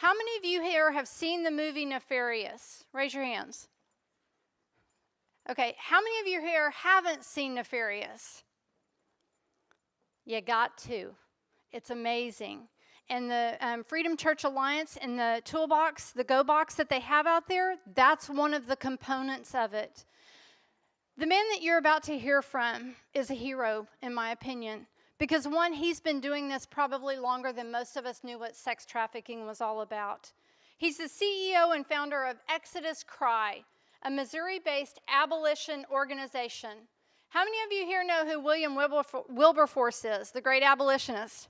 How many of you here have seen the movie Nefarious? Raise your hands. Okay, how many of you here haven't seen Nefarious? You got to. It's amazing. And the Freedom Church Alliance and the toolbox, the Go Box that they have out there, that's one of the components of it. The man that you're about to hear from is a hero, in my opinion, because one, he's been doing this probably longer than most of us knew what sex trafficking was all about. He's the CEO and founder of Exodus Cry, a Missouri-based abolition organization. How many of you here know who William Wilberforce is, the great abolitionist?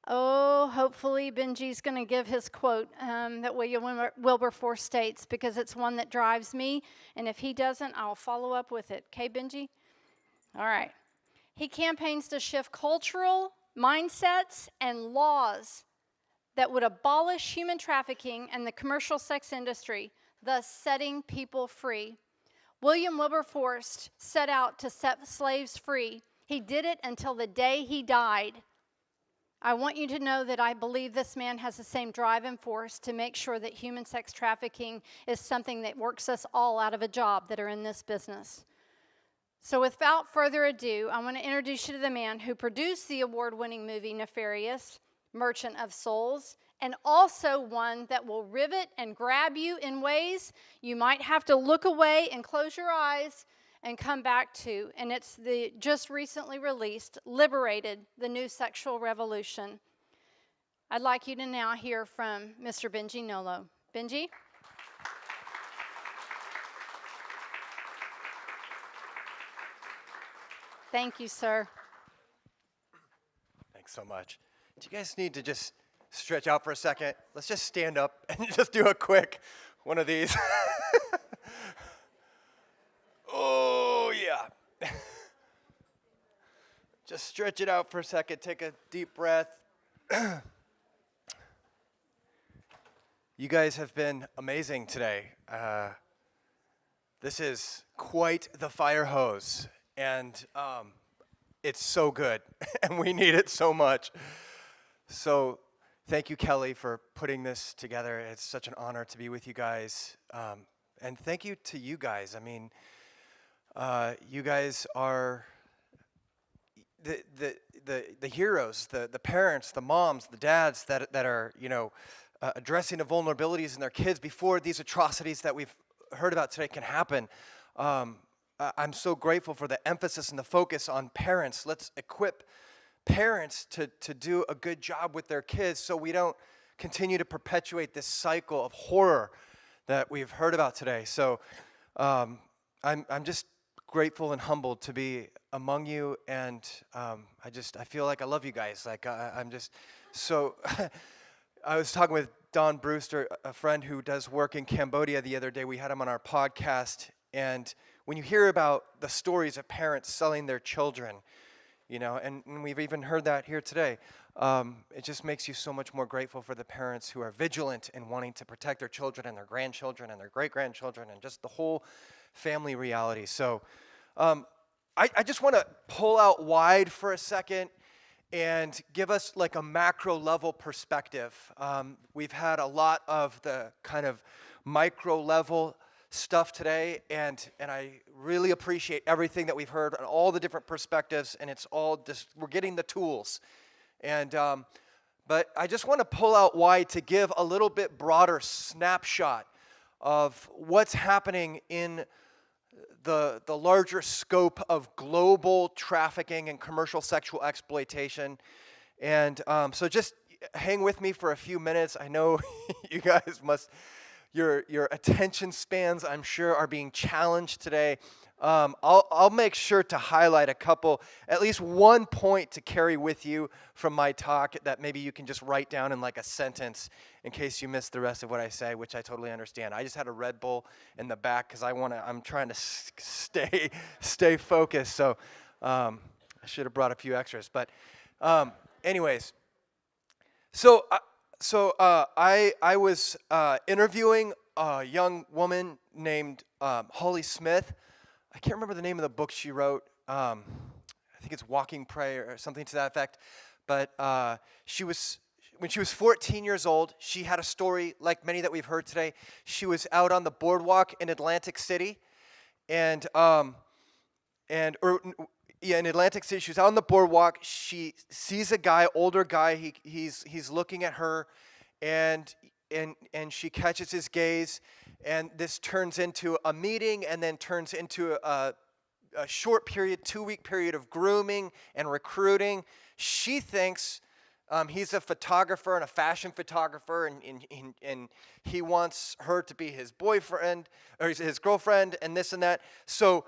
Oh, hopefully Benji's going to give his quote that William Wilberforce states, because it's one that drives me, and if he doesn't, I'll follow up with it. Okay, Benji? All right. He campaigns to shift cultural mindsets and laws that would abolish human trafficking and the commercial sex industry, thus setting people free. William Wilberforce set out to set slaves free. He did it until the day he died. I want you to know that I believe this man has the same drive and force to make sure that human sex trafficking is something that works us all out of a job that are in this business. So without further ado, I want to introduce you to the man who produced the award-winning movie Nefarious, Merchant of Souls, and also one that will rivet and grab you in ways you might have to look away and close your eyes and come back to, and it's the just recently released Liberated, the New Sexual Revolution. I'd like you to now hear from Mr. Benji Nolot. Benji? Thank you, sir. Thanks so much. Do you guys need to just stretch out for a second? Let's just stand up and just do a quick one of these. Oh, yeah. Just stretch it out for a second. Take a deep breath. You guys have been amazing today. This is quite the fire hose, and it's so good, and we need it so much. So thank you, Kelly, for putting this together. It's such an honor to be with you guys, and thank you to you guys. I mean, you guys are the heroes, the parents, the moms, the dads that are, addressing the vulnerabilities in their kids before these atrocities that we've heard about today can happen. I'm so grateful for the emphasis and the focus on parents. Let's equip parents to do a good job with their kids so we don't continue to perpetuate this cycle of horror that we've heard about today. So I'm just grateful and humbled to be among you, and I feel like I love you guys. Like I'm just so. I was talking with Don Brewster, a friend who does work in Cambodia, the other day. We had him on our podcast, and when you hear about the stories of parents selling their children, and we've even heard that here today, it just makes you so much more grateful for the parents who are vigilant in wanting to protect their children and their grandchildren and their great-grandchildren and just the whole family reality. So I just want to pull out wide for a second and give us like a macro level perspective. We've had a lot of the kind of micro level stuff today, and I really appreciate everything that we've heard on all the different perspectives, and it's all just, we're getting the tools. And but I just want to pull out wide to give a little bit broader snapshot of what's happening in the larger scope of global trafficking and commercial sexual exploitation. And so just hang with me for a few minutes. I know you guys must, your attention spans, I'm sure, are being challenged today. I'll make sure to highlight a couple, at least one point to carry with you from my talk that maybe you can just write down in like a sentence in case you missed the rest of what I say, which I totally understand. I just had a Red Bull in the back because I'm trying to stay focused. So I should have brought a few extras. But anyways, so I was interviewing a young woman named Holly Smith. I can't remember the name of the book she wrote. I think it's Walking Prayer or something to that effect. But she was when she was 14 years old, she had a story like many that we've heard today. She was out on the boardwalk in Atlantic City, and in Atlantic City, she was out on the boardwalk. She sees a guy, older guy. He's looking at her, and she catches his gaze, and this turns into a meeting, and then turns into a short period, 2-week period of grooming and recruiting. She thinks he's a photographer and a fashion photographer, and he wants her to be his boyfriend or his girlfriend, and this and that. So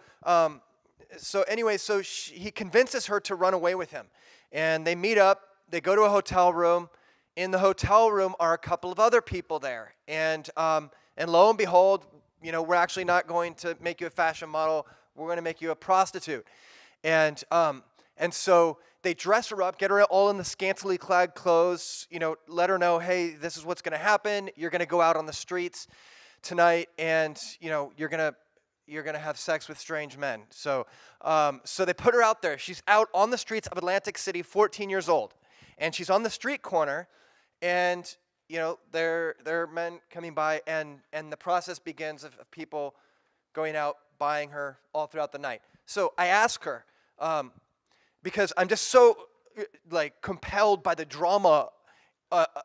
he convinces her to run away with him, and they meet up. They go to a hotel room. In the hotel room are a couple of other people there, and lo and behold, we're actually not going to make you a fashion model. We're going to make you a prostitute. And so they dress her up, get her all in the scantily clad clothes, let her know, hey, this is what's going to happen. You're going to go out on the streets tonight, and you're going to have sex with strange men. So they put her out there. She's out on the streets of Atlantic City, 14 years old, and she's on the street corner, and there are men coming by, and the process begins of people going out, buying her all throughout the night. So I ask her, because I'm just so compelled by the drama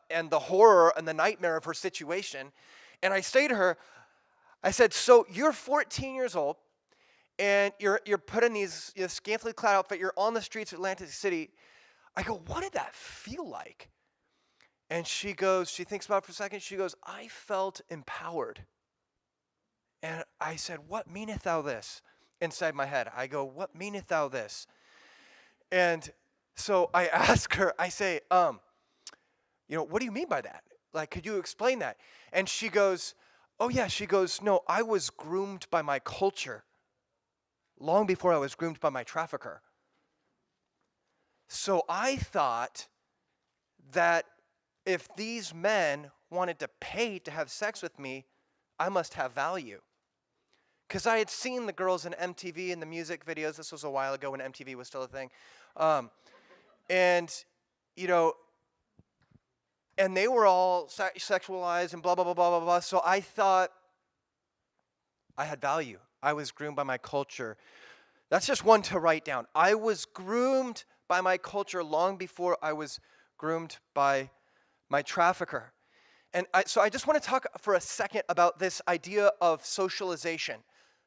and the horror and the nightmare of her situation, and I say to her, I said, so you're 14 years old, and you're put in these scantily clad outfit, you're on the streets of Atlantic City. I go, what did that feel like? And she thinks about it for a second, she goes, I felt empowered. And I said, what meaneth thou this? Inside my head, I go, what meaneth thou this? And so I ask her, I say, what do you mean by that? Could you explain that? And she goes, oh yeah, she goes, no, I was groomed by my culture long before I was groomed by my trafficker. So I thought that if these men wanted to pay to have sex with me, I must have value. Because I had seen the girls in MTV and the music videos. This was a while ago when MTV was still a thing. And they were all sexualized and blah, blah, blah, blah, blah, blah. So I thought I had value. I was groomed by my culture. That's just one to write down. I was groomed by my culture long before I was groomed by my trafficker. And so I just want to talk for a second about this idea of socialization,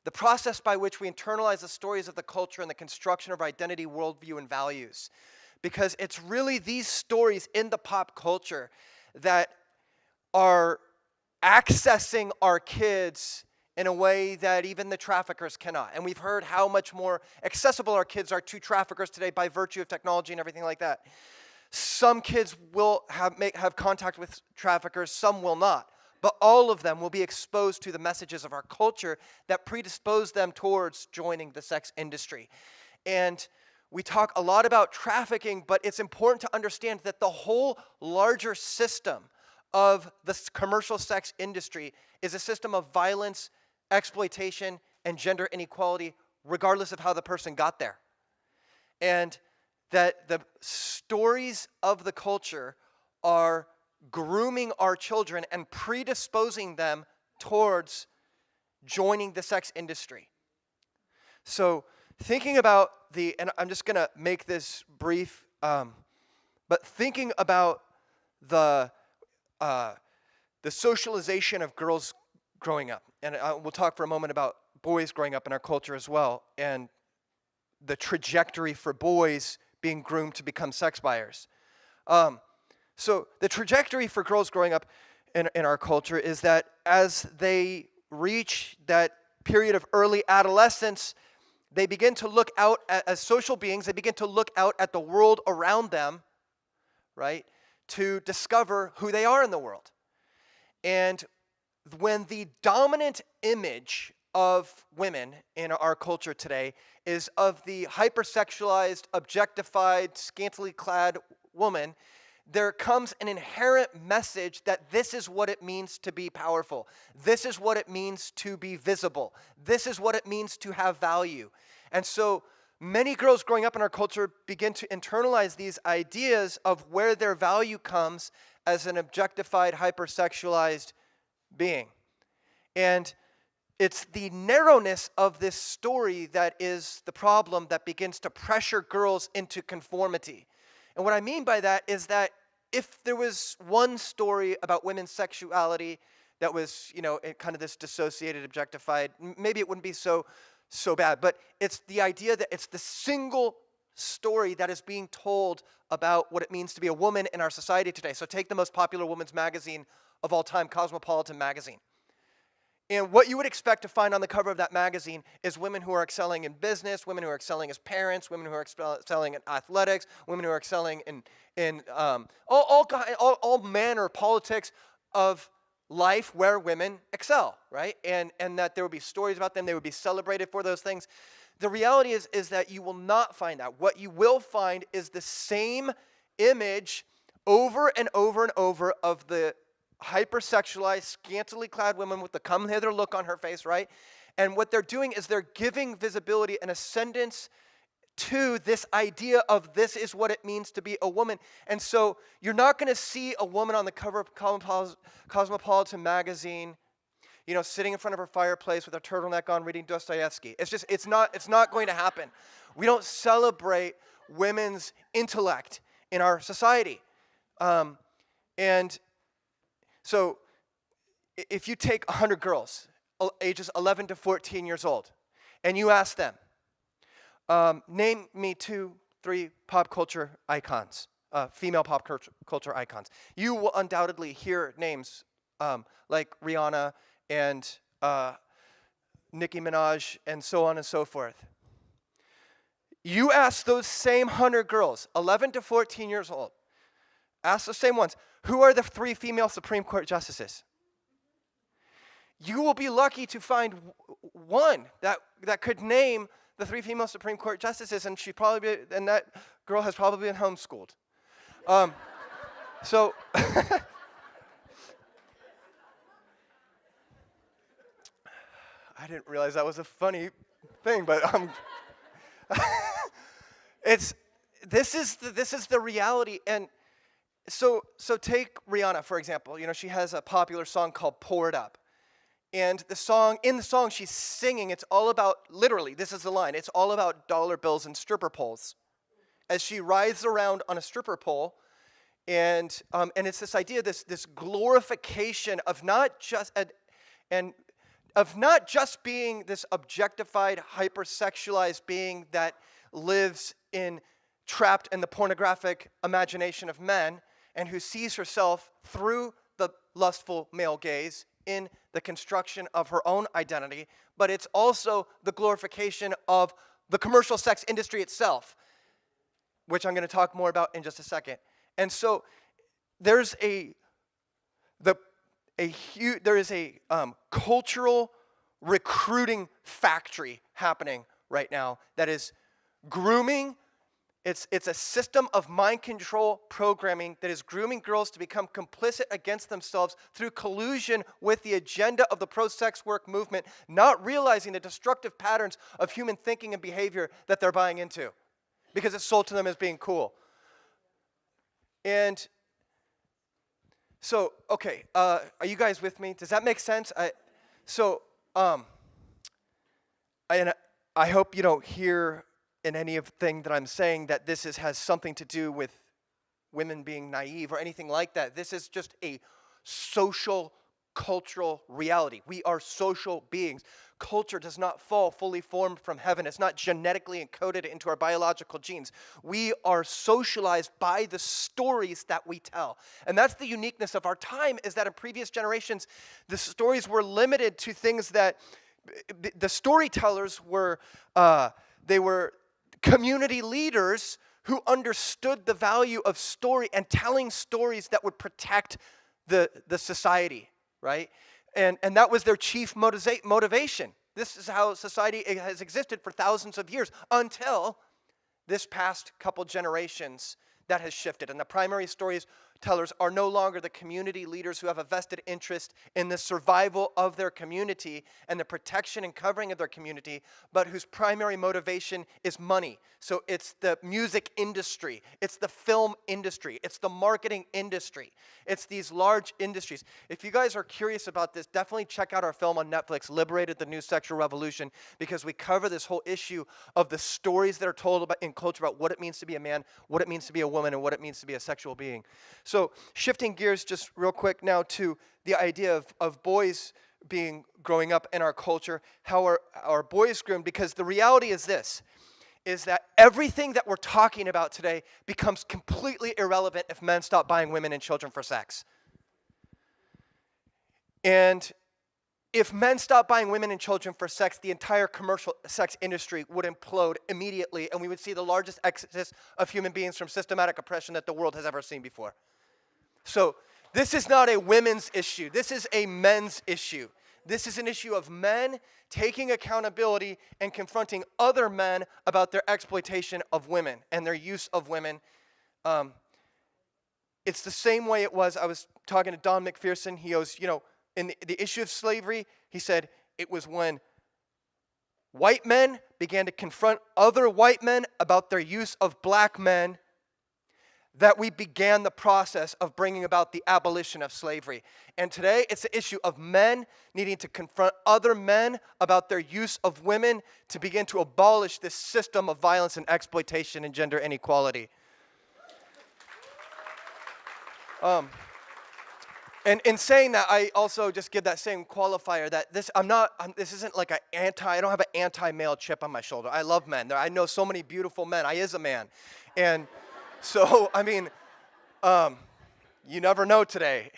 the process by which we internalize the stories of the culture and the construction of our identity, worldview, and values. Because it's really these stories in the pop culture that are accessing our kids in a way that even the traffickers cannot. And we've heard how much more accessible our kids are to traffickers today by virtue of technology and everything like that. Some kids will have contact with traffickers, some will not. But all of them will be exposed to the messages of our culture that predispose them towards joining the sex industry. And we talk a lot about trafficking, but it's important to understand that the whole larger system of the commercial sex industry is a system of violence, exploitation, and gender inequality, regardless of how the person got there. And that the stories of the culture are grooming our children and predisposing them towards joining the sex industry. So thinking about and I'm just going to make this brief, but thinking about the socialization of girls growing up, and we'll talk for a moment about boys growing up in our culture as well, and the trajectory for boys being groomed to become sex buyers. So the trajectory for girls growing up in our culture is that as they reach that period of early adolescence, they begin to look out as social beings. They begin to look out at the world around them, right, to discover who they are in the world. And when the dominant image of women in our culture today is of the hypersexualized, objectified, scantily clad woman, there comes an inherent message that this is what it means to be powerful. This is what it means to be visible. This is what it means to have value. And so many girls growing up in our culture begin to internalize these ideas of where their value comes as an objectified, hypersexualized being. And it's the narrowness of this story that is the problem that begins to pressure girls into conformity. And what I mean by that is that if there was one story about women's sexuality that was, kind of this dissociated, objectified, maybe it wouldn't be so bad. But it's the idea that it's the single story that is being told about what it means to be a woman in our society today. So take the most popular women's magazine of all time, Cosmopolitan magazine. And what you would expect to find on the cover of that magazine is women who are excelling in business, women who are excelling as parents, women who are excelling in athletics, women who are excelling in all manner of politics of life where women excel, right? And that there would be stories about them, they would be celebrated for those things. The reality is that you will not find that. What you will find is the same image over and over and over of the hypersexualized, scantily clad women with the come hither look on her face, right? And what they're doing is they're giving visibility and ascendance to this idea of this is what it means to be a woman. And so you're not going to see a woman on the cover of Cosmopolitan magazine, sitting in front of her fireplace with a turtleneck on reading Dostoevsky. It's not going to happen. We don't celebrate women's intellect in our society. And so if you take 100 girls, ages 11 to 14 years old, and you ask them, name me 2, 3 pop culture icons, female pop culture icons. You will undoubtedly hear names like Rihanna and Nicki Minaj and so on and so forth. You ask those same 100 girls, 11 to 14 years old, ask the same ones, who are the 3 female Supreme Court justices? You will be lucky to find one that could name the 3 female Supreme Court justices, and that girl has probably been homeschooled. So I didn't realize that was a funny thing, but this is the reality. And so take Rihanna, for example. She has a popular song called Pour It Up. And in the song she's singing, it's all about, literally, this is the line, it's all about dollar bills and stripper poles. As she writhes around on a stripper pole, and it's this idea, this glorification of not just being this objectified, hypersexualized being that lives trapped in the pornographic imagination of men, and who sees herself through the lustful male gaze in the construction of her own identity, but it's also the glorification of the commercial sex industry itself, which I'm going to talk more about in just a second. And so there's a cultural recruiting factory happening right now that is grooming. It's a system of mind control programming that is grooming girls to become complicit against themselves through collusion with the agenda of the pro-sex work movement, not realizing the destructive patterns of human thinking and behavior that they're buying into because it's sold to them as being cool. And so, okay, are you guys with me? Does that make sense? I hope you don't hear in anything that I'm saying that this has something to do with women being naive or anything like that. This is just a social, cultural reality. We are social beings. Culture does not fall fully formed from heaven. It's not genetically encoded into our biological genes. We are socialized by the stories that we tell. And that's the uniqueness of our time, is that in previous generations, the stories were limited to things that the storytellers were community leaders who understood the value of story and telling stories that would protect the society, right? And that was their chief motivation. This is how society has existed for thousands of years until this past couple generations that has shifted. And the primary stories tellers are no longer the community leaders who have a vested interest in the survival of their community and the protection and covering of their community, but whose primary motivation is money. So it's the music industry, it's the film industry, it's the marketing industry, it's these large industries. If you guys are curious about this, definitely check out our film on Netflix, Liberated: The New Sexual Revolution, because we cover this whole issue of the stories that are told about in culture about what it means to be a man, what it means to be a woman, and what it means to be a sexual being. So shifting gears just real quick now to the idea of boys growing up in our culture, how our boys groomed, because the reality is this, is that everything that we're talking about today becomes completely irrelevant if men stop buying women and children for sex. And if men stop buying women and children for sex, the entire commercial sex industry would implode immediately, and we would see the largest exodus of human beings from systematic oppression that the world has ever seen before. So this is not a women's issue. This is a men's issue. This is an issue of men taking accountability and confronting other men about their exploitation of women and their use of women. It's the same way it was. I was talking to Don McPherson. He goes, in the issue of slavery, he said it was when white men began to confront other white men about their use of black men that we began the process of bringing about the abolition of slavery. And today, it's the issue of men needing to confront other men about their use of women to begin to abolish this system of violence and exploitation and gender inequality. And in saying that, I also just give that same qualifier that this isn't like I don't have an anti-male chip on my shoulder. I love men. I know so many beautiful men. I is a man. And so, you never know today.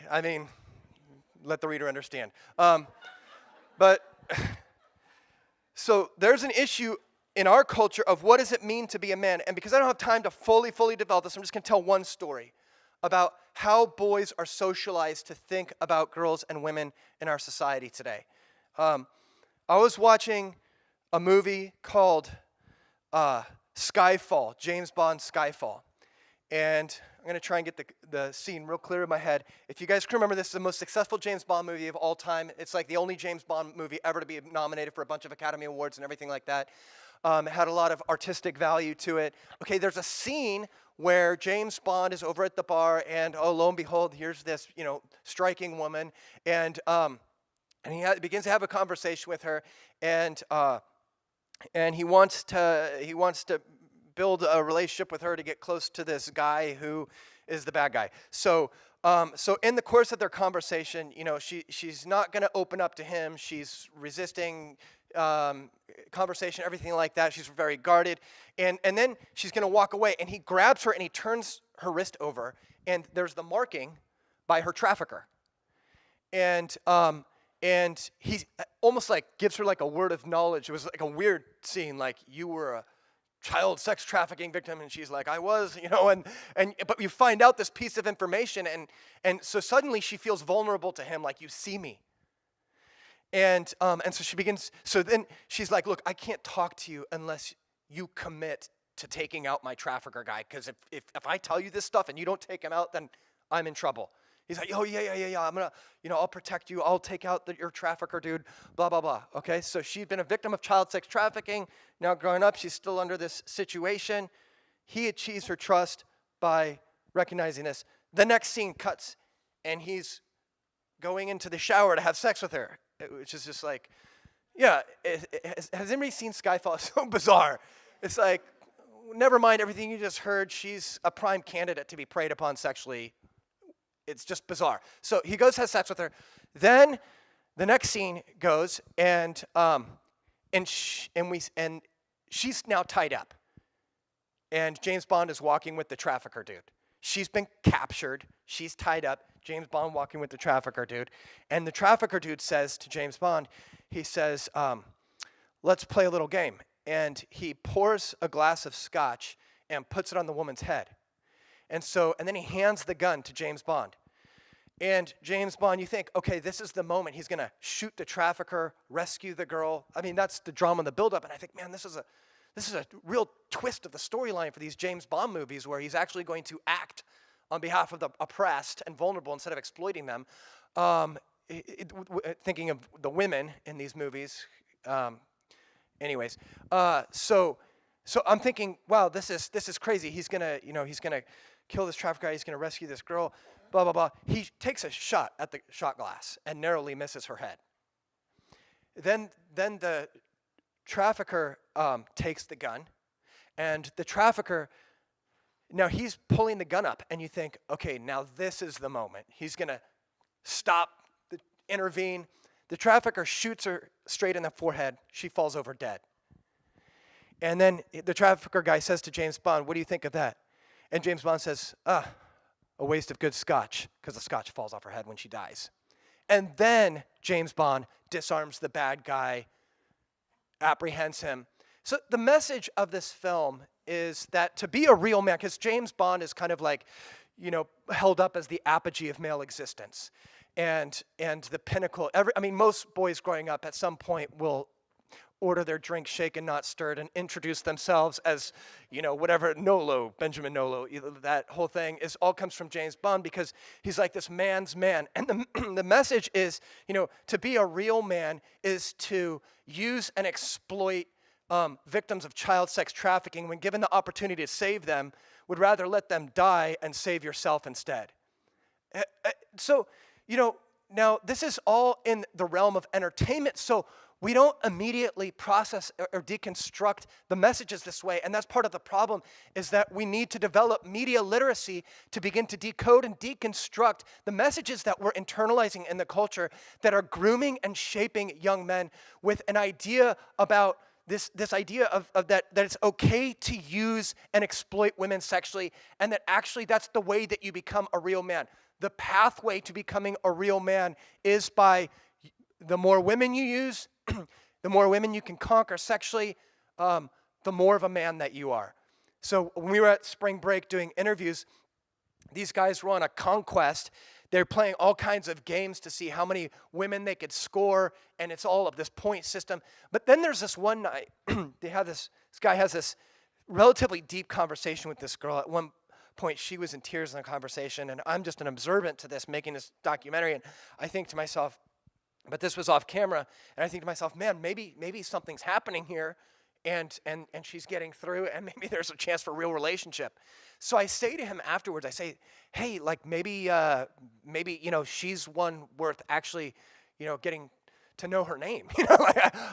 Let the reader understand. So there's an issue in our culture of what does it mean to be a man. And because I don't have time to fully develop this, I'm just going to tell one story about how boys are socialized to think about girls and women in our society today. I was watching a movie called Skyfall, James Bond Skyfall. And I'm going to try and get the scene real clear in my head. If you guys can remember, this is the most successful James Bond movie of all time. It's like the only James Bond movie ever to be nominated for a bunch of Academy Awards and everything like that. It had a lot of artistic value to it. Okay, there's a scene where James Bond is over at the bar, and lo and behold, here's this, striking woman, and he begins to have a conversation with her, and he wants to build a relationship with her to get close to this guy who is the bad guy. So in the course of their conversation, she's not going to open up to him. She's resisting conversation, everything like that. She's very guarded. And then she's going to walk away, and he grabs her and he turns her wrist over, and there's the marking by her trafficker. And he almost like gives her like a word of knowledge. It was like a weird scene, like you were a child sex trafficking victim, and she's like, I was, but you find out this piece of information, and so suddenly she feels vulnerable to him, like, you see me. And so then she's like, look, I can't talk to you unless you commit to taking out my trafficker guy, because if I tell you this stuff and you don't take him out, then I'm in trouble. He's like, oh, yeah, I'm gonna, I'll protect you, I'll take out your trafficker, dude, blah, blah, blah. Okay, so she'd been a victim of child sex trafficking. Now growing up, she's still under this situation. He achieves her trust by recognizing this. The next scene cuts, and he's going into the shower to have sex with her, which is just like, yeah, has anybody seen Skyfall? It's so bizarre. It's like, never mind everything you just heard, she's a prime candidate to be preyed upon sexually. It's just bizarre. So he goes, has sex with her. Then the next scene goes, and she's now tied up. And James Bond is walking with the trafficker dude. She's been captured. She's tied up. James Bond walking with the trafficker dude. And the trafficker dude says to James Bond, he says, let's play a little game. And he pours a glass of scotch and puts it on the woman's head. And then he hands the gun to James Bond. And James Bond, you think, okay, this is the moment. He's going to shoot the trafficker, rescue the girl. That's the drama and the buildup. And I think, man, this is a real twist of the storyline for these James Bond movies, where he's actually going to act on behalf of the oppressed and vulnerable instead of exploiting them. Thinking of the women in these movies. Anyways, so I'm thinking, wow, this is crazy. He's gonna kill this trafficker guy. He's gonna rescue this girl. Blah blah blah. He takes a shot at the shot glass and narrowly misses her head. Then the trafficker takes the gun, and the trafficker, now he's pulling the gun up, and you think, okay, now this is the moment. He's gonna stop, intervene. The trafficker shoots her straight in the forehead. She falls over dead. And then the trafficker guy says to James Bond, what do you think of that? And James Bond says, a waste of good scotch, because the scotch falls off her head when she dies. And then James Bond disarms the bad guy, apprehends him. So the message of this film is that to be a real man, because James Bond is kind of like, held up as the apogee of male existence. And the pinnacle. Most boys growing up at some point will order their drink shaken, not stirred, and introduce themselves as, whatever, Nolot, Benjamin Nolot. That whole thing all comes from James Bond because he's like this man's man. And the message is, to be a real man is to use and exploit victims of child sex trafficking when given the opportunity to save them, would rather let them die and save yourself instead. So, now this is all in the realm of entertainment, so we don't immediately process or deconstruct the messages this way, and that's part of the problem, is that we need to develop media literacy to begin to decode and deconstruct the messages that we're internalizing in the culture that are grooming and shaping young men with an idea about this idea of that it's okay to use and exploit women sexually, and that actually that's the way that you become a real man. The pathway to becoming a real man is by the more women you use, the more women you can conquer sexually, the more of a man that you are. So when we were at spring break doing interviews, these guys were on a conquest. They're playing all kinds of games to see how many women they could score, and it's all of this point system. But then there's this one night, this guy has this relatively deep conversation with this girl. At one point, she was in tears in the conversation, and I'm just an observant to this, making this documentary, and I think to myself, but this was off camera, and I think to myself, man, maybe something's happening here, and she's getting through, and maybe there's a chance for a real relationship. So I say to him afterwards, I say, hey, like maybe she's one worth actually, getting to know her name.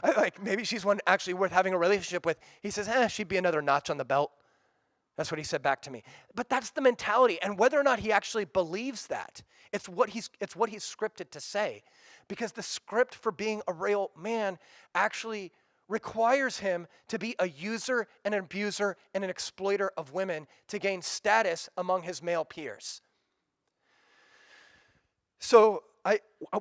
Like maybe she's one actually worth having a relationship with. He says, she'd be another notch on the belt. That's what he said back to me. But that's the mentality, and whether or not he actually believes that, it's what he's scripted to say, because the script for being a real man actually requires him to be a user, an abuser, and an exploiter of women to gain status among his male peers. So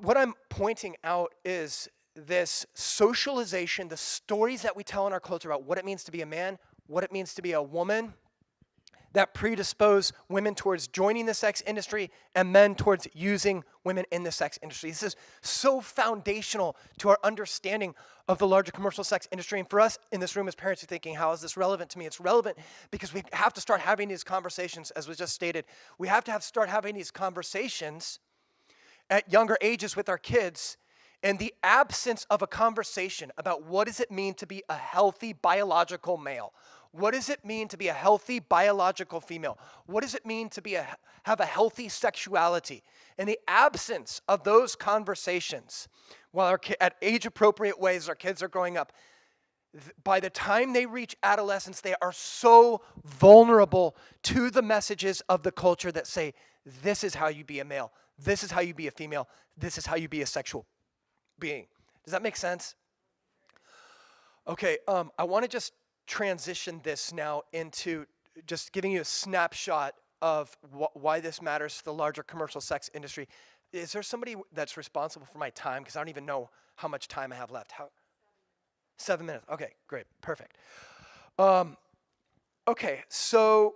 what I'm pointing out is this socialization, the stories that we tell in our culture about what it means to be a man, what it means to be a woman, that predispose women towards joining the sex industry and men towards using women in the sex industry. This is so foundational to our understanding of the larger commercial sex industry. And for us in this room as parents, you're thinking, how is this relevant to me? It's relevant because we have to start having these conversations, as was just stated. We have to start having these conversations at younger ages with our kids. And the absence of a conversation about what does it mean to be a healthy biological male? What does it mean to be a healthy biological female? What does it mean to have a healthy sexuality? In the absence of those conversations, while at age-appropriate ways our kids are growing up, by the time they reach adolescence, they are so vulnerable to the messages of the culture that say, this is how you be a male, this is how you be a female, this is how you be a sexual being. Does that make sense? Okay, I want to just transition this now into just giving you a snapshot of why this matters to the larger commercial sex industry. Is there somebody that's responsible for my time? Because I don't even know how much time I have left. 7 minutes. Okay, great, perfect. Okay, so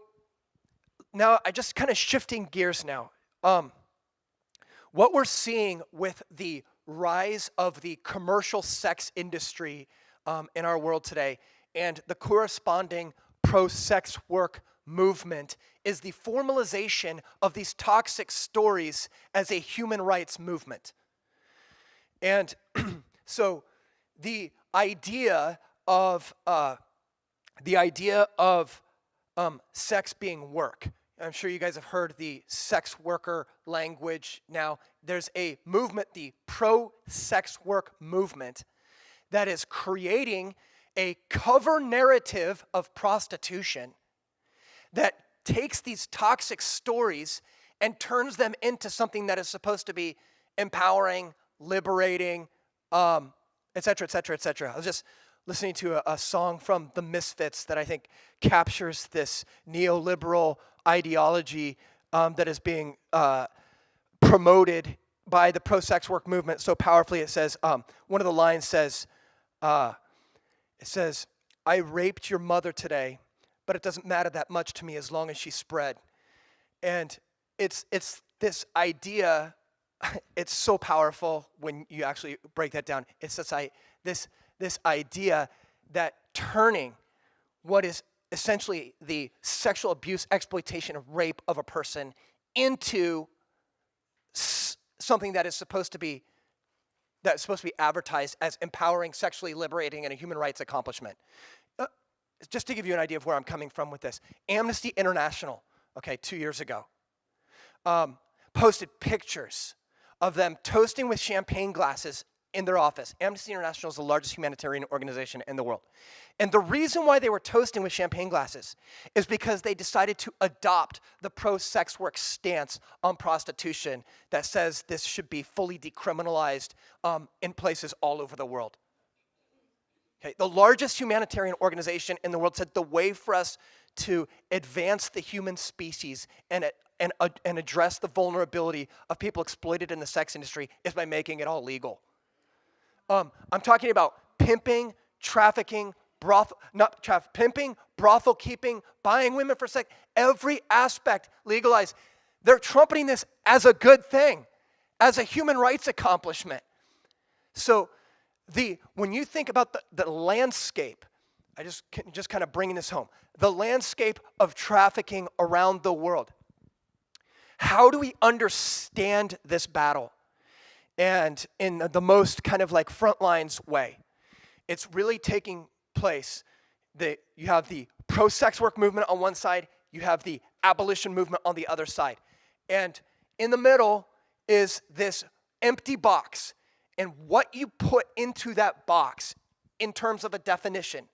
now I just kind of shifting gears now. What we're seeing with the rise of the commercial sex industry in our world today and the corresponding pro-sex work movement is the formalization of these toxic stories as a human rights movement. And so the idea of sex being work. I'm sure you guys have heard the sex worker language now. There's a movement, the pro-sex work movement, that is creating a cover narrative of prostitution that takes these toxic stories and turns them into something that is supposed to be empowering, liberating, et cetera, et cetera, et cetera. I was just listening to a song from the Misfits that I think captures this neoliberal ideology that is being promoted by the pro-sex work movement so powerfully. It says, one of the lines says, I raped your mother today, but it doesn't matter that much to me as long as she's spread. And it's this idea, it's so powerful when you actually break that down. It's this idea that turning what is essentially the sexual abuse, exploitation, and rape of a person into something that is supposed to be advertised as empowering, sexually liberating, and a human rights accomplishment. Just to give you an idea of where I'm coming from with this, Amnesty International, 2 years ago, posted pictures of them toasting with champagne glasses in their office. Amnesty International is the largest humanitarian organization in the world. And the reason why they were toasting with champagne glasses is because they decided to adopt the pro-sex work stance on prostitution that says this should be fully decriminalized in places all over the world. Okay, the largest humanitarian organization in the world said the way for us to advance the human species and address the vulnerability of people exploited in the sex industry is by making it all legal. I'm talking about pimping, trafficking, brothel keeping, buying women for sex, every aspect legalized. They're trumpeting this as a good thing, as a human rights accomplishment. So when you think about the landscape, I just kind of bringing this home, the landscape of trafficking around the world, how do we understand this battle? And in the most kind of like front lines way, it's really taking place. You have the pro-sex work movement on one side, you have the abolition movement on the other side. And in the middle is this empty box. And what you put into that box in terms of a definition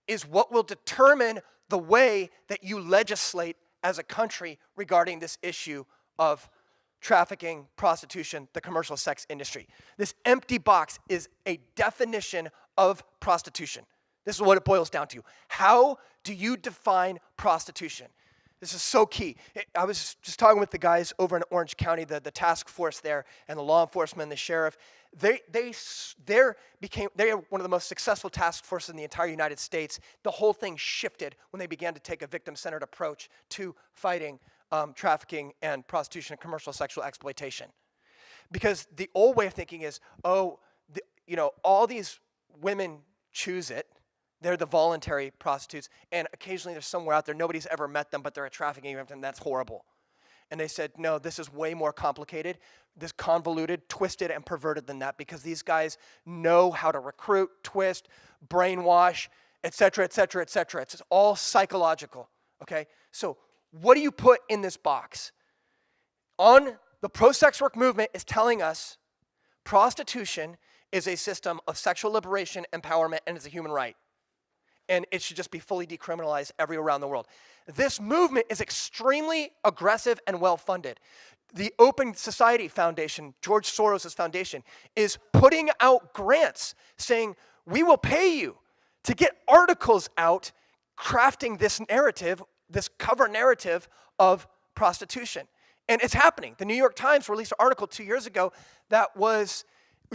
is what will determine the way that you legislate as a country regarding this issue of trafficking, prostitution, the commercial sex industry. This empty box is a definition of prostitution. This is what it boils down to. How do you define prostitution? This is so key. I was just talking with the guys over in Orange County, the task force there, and the law enforcement and the sheriff. They are one of the most successful task forces in the entire United States. The whole thing shifted when they began to take a victim-centered approach to fighting trafficking and prostitution and commercial sexual exploitation. Because the old way of thinking is, all these women choose it. They're the voluntary prostitutes, and occasionally there's somewhere out there, nobody's ever met them, but they're a trafficking victim, and that's horrible. And they said, no, this is way more complicated, this convoluted, twisted, and perverted than that, because these guys know how to recruit, twist, brainwash, et cetera, et cetera, et cetera. It's all psychological, okay? So what do you put in this box? The pro-sex work movement is telling us prostitution is a system of sexual liberation, empowerment, and is a human right. And it should just be fully decriminalized everywhere around the world. This movement is extremely aggressive and well-funded. The Open Society Foundation, George Soros' foundation, is putting out grants saying, we will pay you to get articles out crafting this narrative, this cover narrative of prostitution. And it's happening. The New York Times released an article 2 years ago that was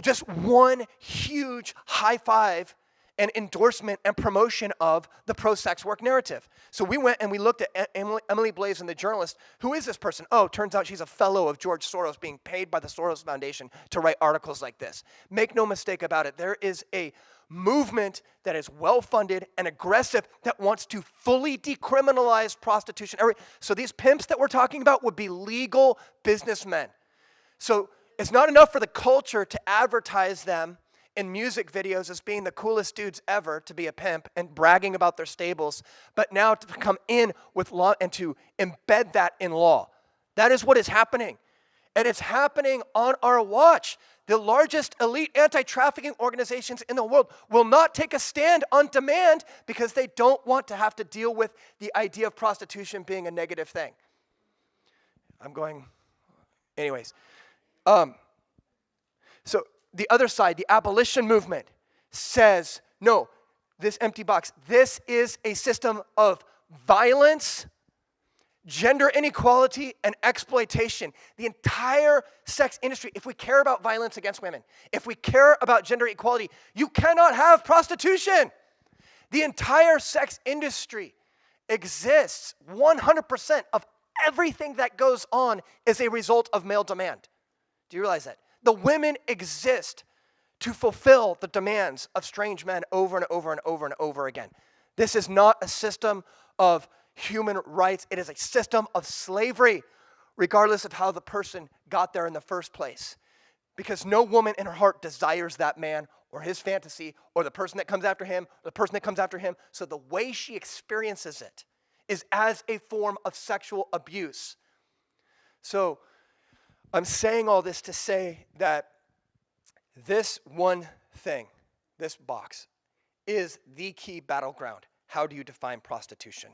just one huge high five and endorsement and promotion of the pro-sex work narrative. So we went and we looked at Emily Blaze and the journalist. Who is this person? Oh, turns out she's a fellow of George Soros, being paid by the Soros Foundation to write articles like this. Make no mistake about it. There is a movement that is well-funded and aggressive that wants to fully decriminalize prostitution. So these pimps that we're talking about would be legal businessmen. So it's not enough for the culture to advertise them in music videos as being the coolest dudes ever to be a pimp and bragging about their stables, but now to come in with law and to embed that in law. That is what is happening. And it's happening on our watch. The largest elite anti-trafficking organizations in the world will not take a stand on demand because they don't want to have to deal with the idea of prostitution being a negative thing. Anyways. So the other side, the abolition movement, says, no, this empty box, this is a system of violence, gender inequality, and exploitation. The entire sex industry, if we care about violence against women, if we care about gender equality, you cannot have prostitution. The entire sex industry exists. 100% of everything that goes on is a result of male demand. Do you realize that? The women exist to fulfill the demands of strange men over and over and over and over again. This is not a system of human rights. It is a system of slavery, regardless of how the person got there in the first place. Because no woman in her heart desires that man or his fantasy or the person that comes after him or the person that comes after him. So the way she experiences it is as a form of sexual abuse. So I'm saying all this to say that this one thing, this box, is the key battleground. How do you define prostitution?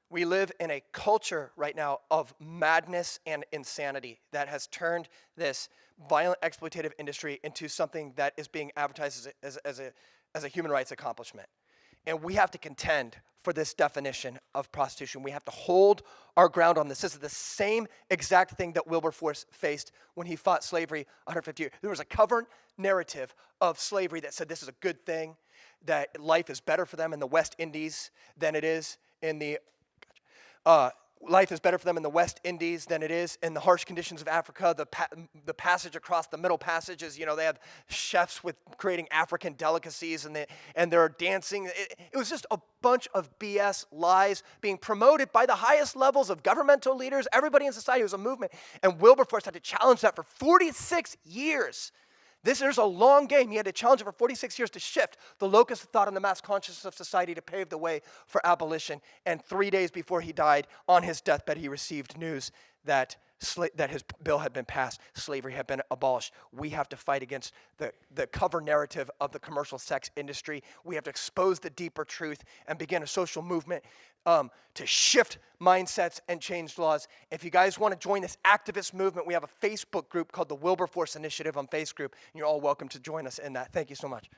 We live in a culture right now of madness and insanity that has turned this violent exploitative industry into something that is being advertised as a human rights accomplishment. And we have to contend for this definition of prostitution. We have to hold our ground on this. This is the same exact thing that Wilberforce faced when he fought slavery 150 years. There was a cover narrative of slavery that said this is a good thing, that life is better for them in the West Indies than it is in the life is better for them in the West Indies than it is in the harsh conditions of Africa. The passage across the Middle Passage is, they have chefs with creating African delicacies and they're dancing. It was just a bunch of BS lies being promoted by the highest levels of governmental leaders. Everybody in society. It was a movement. And Wilberforce had to challenge that for 46 years. There's a long game. He had to challenge it for 46 years to shift the locus of thought and the mass consciousness of society to pave the way for abolition. And 3 days before he died, on his deathbed, he received news that his bill had been passed, slavery had been abolished. We have to fight against the cover narrative of the commercial sex industry. We have to expose the deeper truth and begin a social movement to shift mindsets and change laws. If you guys want to join this activist movement, we have a Facebook group called the Wilberforce Initiative on Facebook, and you're all welcome to join us in that. Thank you so much.